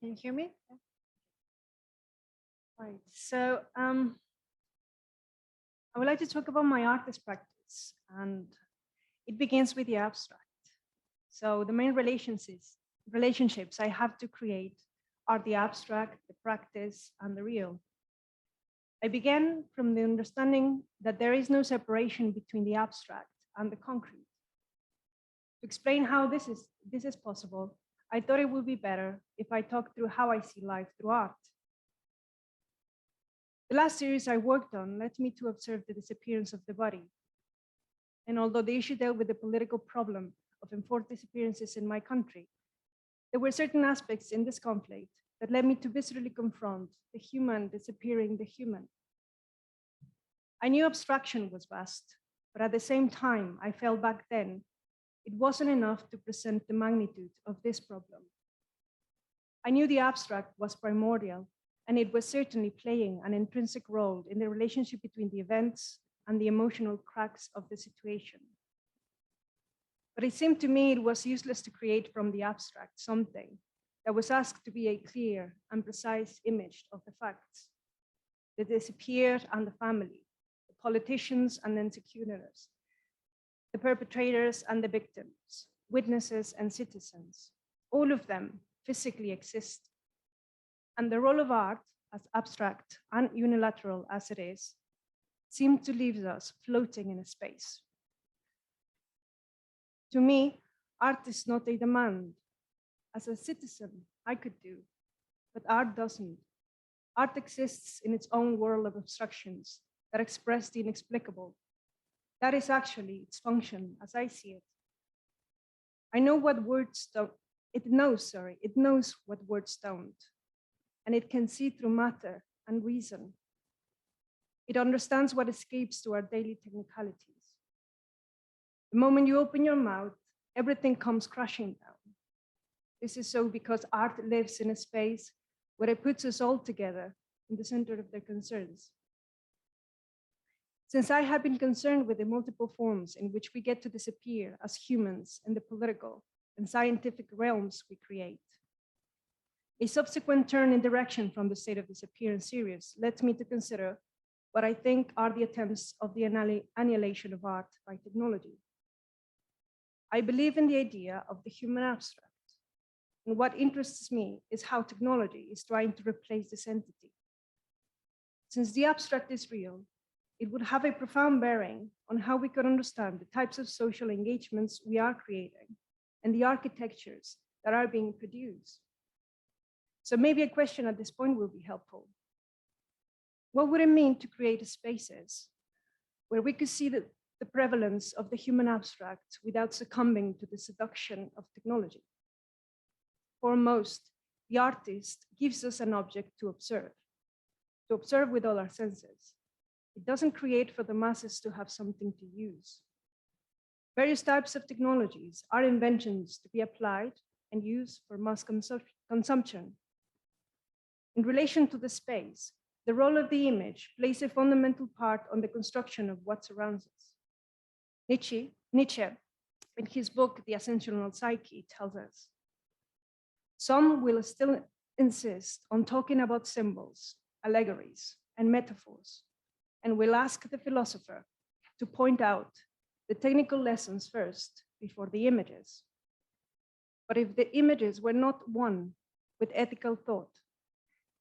Can you hear me? Right. I would like to talk about my artist practice, and it begins with the abstract. So the main relationships I have to create are the abstract, the practice, and the real. I began from the understanding that there is no separation between the abstract and the concrete. To explain how this is possible, I thought it would be better if I talked through how I see life through art. The last series I worked on led me to observe the disappearance of the body. And although the issue dealt with the political problem of enforced disappearances in my country, there were certain aspects in this conflict that led me to viscerally confront the human disappearing the human. I knew abstraction was vast, but at the same time, I felt back then it wasn't enough to present the magnitude of this problem. I knew the abstract was primordial, and it was certainly playing an intrinsic role in the relationship between the events and the emotional cracks of the situation. But it seemed to me it was useless to create from the abstract something that was asked to be a clear and precise image of the facts. The disappeared and the family, the politicians and the executors, the perpetrators and the victims, witnesses and citizens, all of them physically exist. And the role of art, as abstract and unilateral as it is, seemed to leave us floating in a space. To me, art is not a demand. As a citizen, I could do, but art doesn't. Art exists in its own world of abstractions that express the inexplicable. That is actually its function as I see it. I know what words don't, it knows what words don't. And it can see through matter and reason. It understands what escapes to our daily technicalities. The moment you open your mouth, everything comes crashing down. This is so because art lives in a space where it puts us all together in the center of their concerns. Since I have been concerned with the multiple forms in which we get to disappear as humans in the political and scientific realms we create, a subsequent turn in direction from the state of disappearance series led me to consider what I think are the attempts of the annihilation of art by technology. I believe in the idea of the human abstract, and what interests me is how technology is trying to replace this entity. Since the abstract is real, it would have a profound bearing on how we could understand the types of social engagements we are creating and the architectures that are being produced. So maybe a question at this point will be helpful. What would it mean to create spaces where we could see the prevalence of the human abstract without succumbing to the seduction of technology? Foremost, the artist gives us an object to observe with all our senses. It doesn't create for the masses to have something to use. Various types of technologies are inventions to be applied and used for mass consumption. In relation to the space, the role of the image plays a fundamental part on the construction of what surrounds us. Nietzsche, in his book, The Ascensional Psyche, tells us, some will still insist on talking about symbols, allegories, and metaphors, and will ask the philosopher to point out the technical lessons first before the images. But if the images were not one with ethical thought,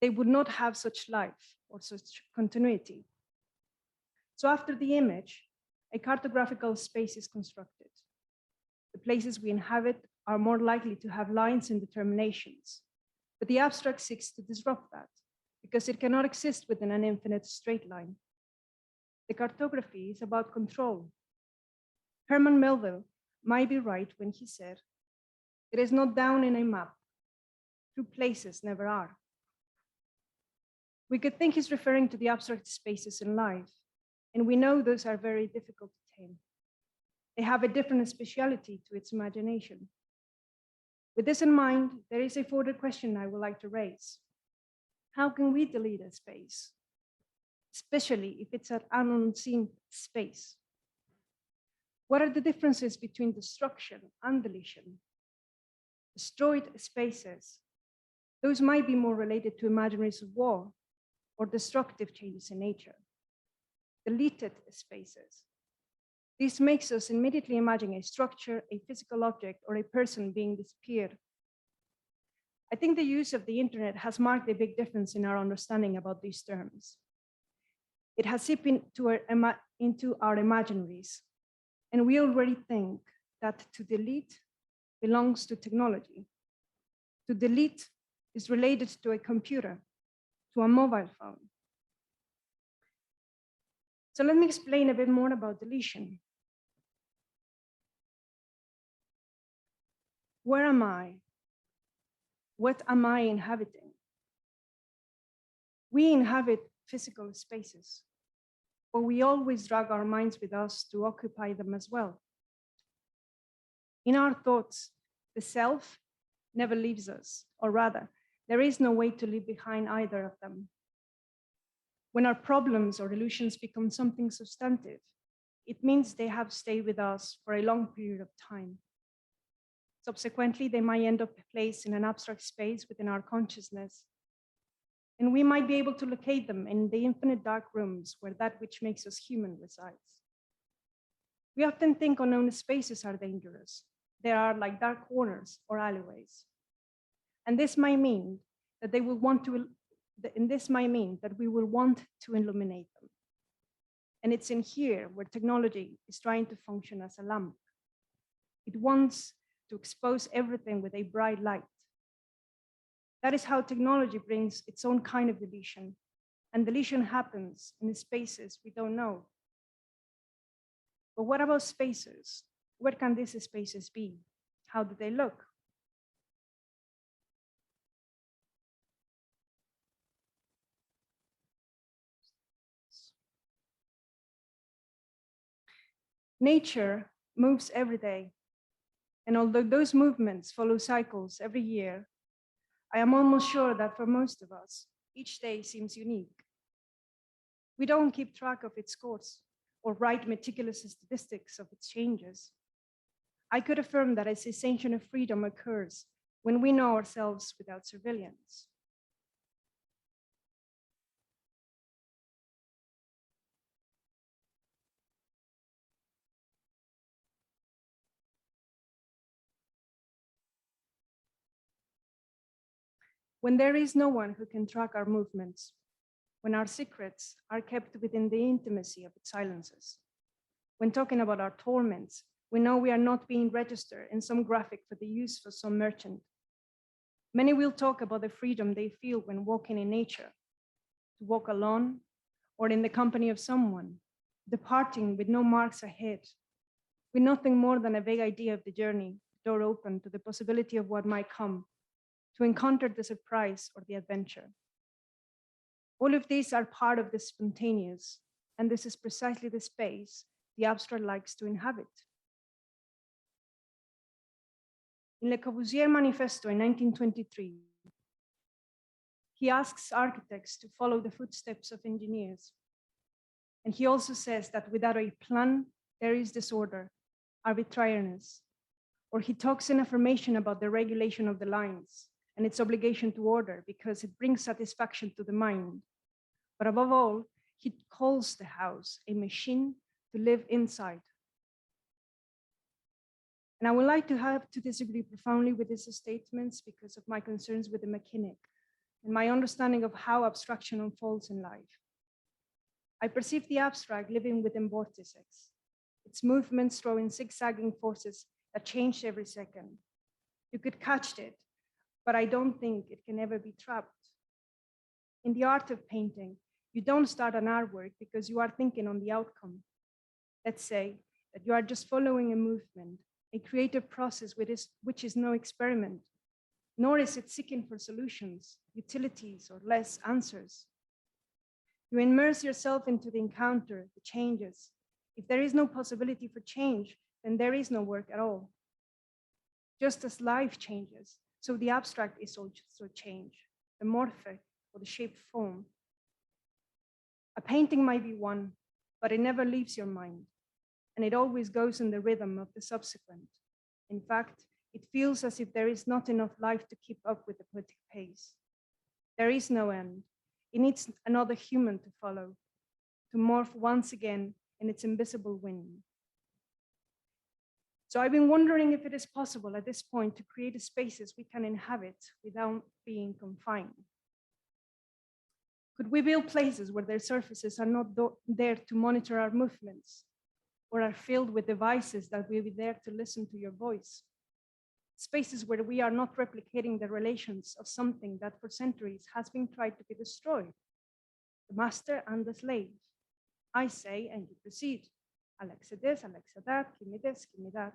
they would not have such life or such continuity. So after the image, a cartographical space is constructed. The places we inhabit are more likely to have lines and determinations, but the abstract seeks to disrupt that because it cannot exist within an infinite straight line. The cartography is about control. Herman Melville might be right when he said, it is not down in a map, true places never are. We could think he's referring to the abstract spaces in life, and we know those are very difficult to tame. They have a different speciality to its imagination. With this in mind, there is a further question I would like to raise. How can we delete a space, especially if it's an unseen space? What are the differences between destruction and deletion? Destroyed spaces Those might be more related to imaginaries of war or destructive changes in nature. Deleted spaces. This makes us immediately imagine a structure, a physical object, or a person being disappeared. I think the use of the internet has marked a big difference in our understanding about these terms. It has seeped into our imaginaries, and we already think that to delete belongs to technology. To delete is related to a computer, to a mobile phone. So let me explain a bit more about deletion. Where am I? What am I inhabiting? We inhabit physical spaces, but we always drag our minds with us to occupy them as well. In our thoughts, the self never leaves us, or rather, there is no way to leave behind either of them. When our problems or illusions become something substantive, it means they have stayed with us for a long period of time. Subsequently, they might end up placed in an abstract space within our consciousness, and we might be able to locate them in the infinite dark rooms where that which makes us human resides. We often think unknown spaces are dangerous. They are like dark corners or alleyways. And this might mean that we will want to illuminate them. And it's in here where technology is trying to function as a lamp. It wants to expose everything with a bright light. That is how technology brings its own kind of deletion, and deletion happens in spaces we don't know. But what about spaces? Where can these spaces be? How do they look? Nature moves every day, and although those movements follow cycles every year, I am almost sure that for most of us, each day seems unique. We don't keep track of its course or write meticulous statistics of its changes. I could affirm that a cessation of freedom occurs when we know ourselves without surveillance. When there is no one who can track our movements, when our secrets are kept within the intimacy of its silences, when talking about our torments, we know we are not being registered in some graphic for the use for some merchant. Many will talk about the freedom they feel when walking in nature, to walk alone or in the company of someone, departing with no marks ahead, with nothing more than a vague idea of the journey, door open to the possibility of what might come, to encounter the surprise or the adventure. All of these are part of the spontaneous, and this is precisely the space the abstract likes to inhabit. In Le Corbusier Manifesto in 1923, he asks architects to follow the footsteps of engineers. And he also says that without a plan, there is disorder, arbitrariness, or he talks in affirmation about the regulation of the lines and its obligation to order because it brings satisfaction to the mind. But above all, he calls the house a machine to live inside. And I would like to have to disagree profoundly with these statements because of my concerns with the mechanic and my understanding of how abstraction unfolds in life. I perceive the abstract living within vortices, its movements throwing zigzagging forces that change every second. You could catch it, but I don't think it can ever be trapped. In the art of painting, you don't start an artwork because you are thinking on the outcome. Let's say that you are just following a movement, a creative process which is no experiment, nor is it seeking for solutions, utilities, or less answers. You immerse yourself into the encounter, the changes. If there is no possibility for change, then there is no work at all. Just as life changes, so the abstract is also change, the morphic or the shaped form. A painting might be one, but it never leaves your mind, and it always goes in the rhythm of the subsequent. In fact, It feels as if there is not enough life to keep up with the poetic pace. There is no end. It needs another human to follow, to morph once again in its invisible wind. So I've been wondering if it is possible at this point to create spaces we can inhabit without being confined. Could we build places where their surfaces are not there to monitor our movements, or are filled with devices that will be there to listen to your voice? Spaces where we are not replicating the relations of something that for centuries has been tried to be destroyed, the master and the slave. I say, and you proceed. Alexa this, Alexa that, give me this, give me that.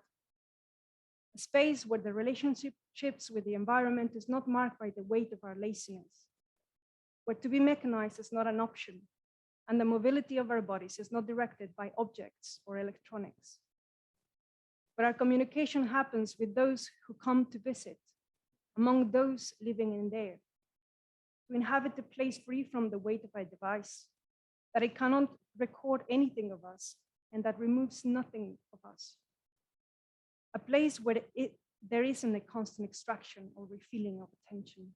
A space where the relationships with the environment is not marked by the weight of our laziness, where to be mechanized is not an option, and the mobility of our bodies is not directed by objects or electronics. But our communication happens with those who come to visit, among those living in there, to inhabit a place free from the weight of a device, that it cannot record anything of us, and that removes nothing of us. A place where there isn't a constant extraction or refilling of attention.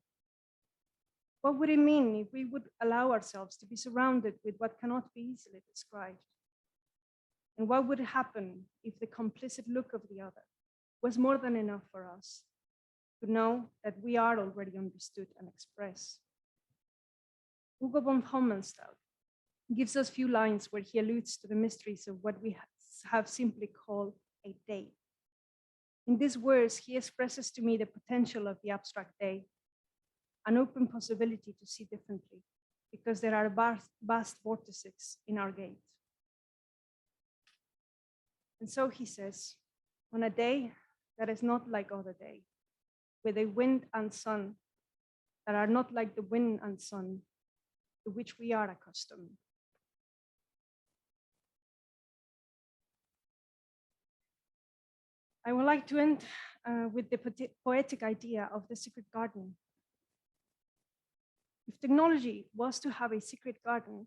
What would it mean if we would allow ourselves to be surrounded with what cannot be easily described? And what would happen if the complicit look of the other was more than enough for us to know that we are already understood and expressed? Hugo von Hohenstadt gives us few lines where he alludes to the mysteries of what we have simply called a day. In these words, he expresses to me the potential of the abstract day, an open possibility to see differently, because there are vast vortices in our gate. And so he says, on a day that is not like other day, with a wind and sun that are not like the wind and sun to which we are accustomed. I would like to end with the poetic idea of the secret garden. If technology was to have a secret garden,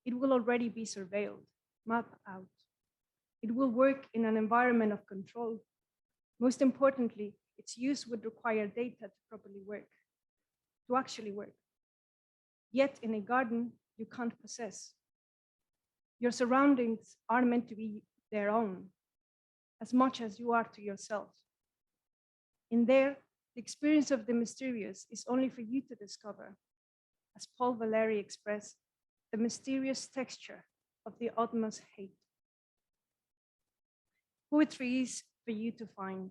it will already be surveilled, mapped out. It will work in an environment of control. Most importantly, its use would require data to properly work, to actually work. Yet in a garden, you can't possess. Your surroundings are meant to be their own, as much as you are to yourself. In there, the experience of the mysterious is only for you to discover. As Paul Valéry expressed, the mysterious texture of the utmost hate. Poetry is for you to find.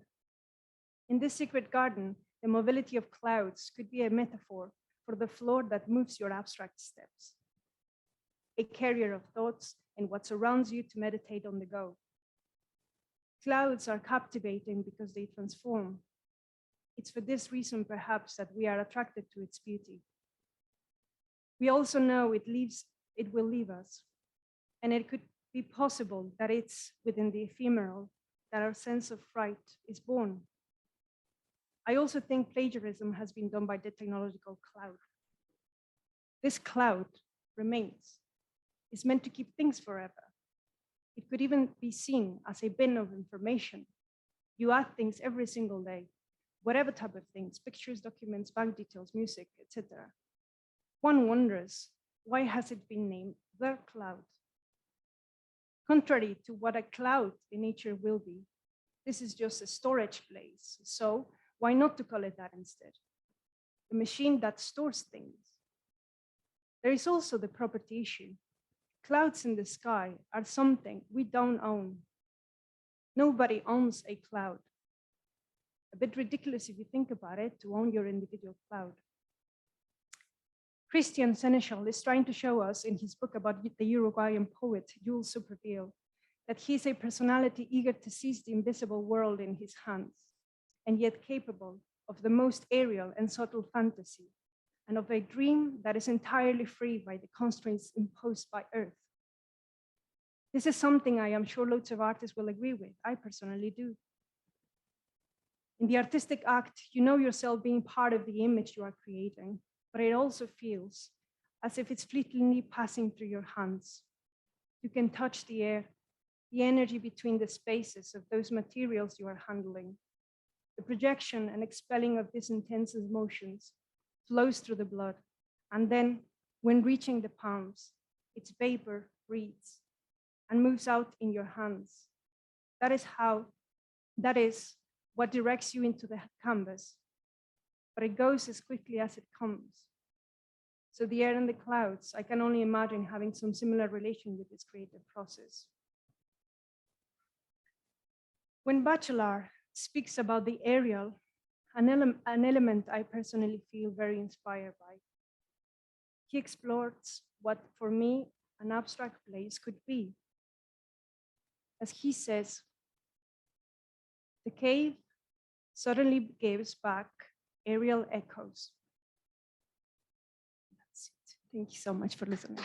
In this secret garden, the mobility of clouds could be a metaphor for the floor that moves your abstract steps. A carrier of thoughts and what surrounds you to meditate on the go. Clouds are captivating because they transform. It's for this reason, perhaps, that we are attracted to its beauty. We also know it will leave us, and it could be possible that it's within the ephemeral that our sense of fright is born. I also think plagiarism has been done by the technological cloud. This cloud remains. It's meant to keep things forever. It could even be seen as a bin of information. You add things every single day, whatever type of things, pictures, documents, bank details, music, etc. One wonders, why has it been named the cloud? Contrary to what a cloud in nature will be, this is just a storage place. So why not to call it that instead? A machine that stores things. There is also the property issue. Clouds in the sky are something we don't own. Nobody owns a cloud. A bit ridiculous if you think about it, to own your individual cloud. Christian Seneschal is trying to show us in his book about the Uruguayan poet, Jules Supervielle, that he's a personality eager to seize the invisible world in his hands, and yet capable of the most aerial and subtle fantasy, and of a dream that is entirely free by the constraints imposed by Earth. This is something I am sure loads of artists will agree with. I personally do. In the artistic act, you know yourself being part of the image you are creating, but it also feels as if it's fleetingly passing through your hands. You can touch the air, the energy between the spaces of those materials you are handling, The projection and expelling of these intense emotions flows through the blood. And then when reaching the palms, its vapor breathes and moves out in your hands. That is what directs you into the canvas, but it goes as quickly as it comes. So the air and the clouds, I can only imagine having some similar relation with this creative process. When Bachelard speaks about the aerial, an element I personally feel very inspired by. He explores what, for me, an abstract place could be. As he says, the cave suddenly gives back aerial echoes. That's it. Thank you so much for listening.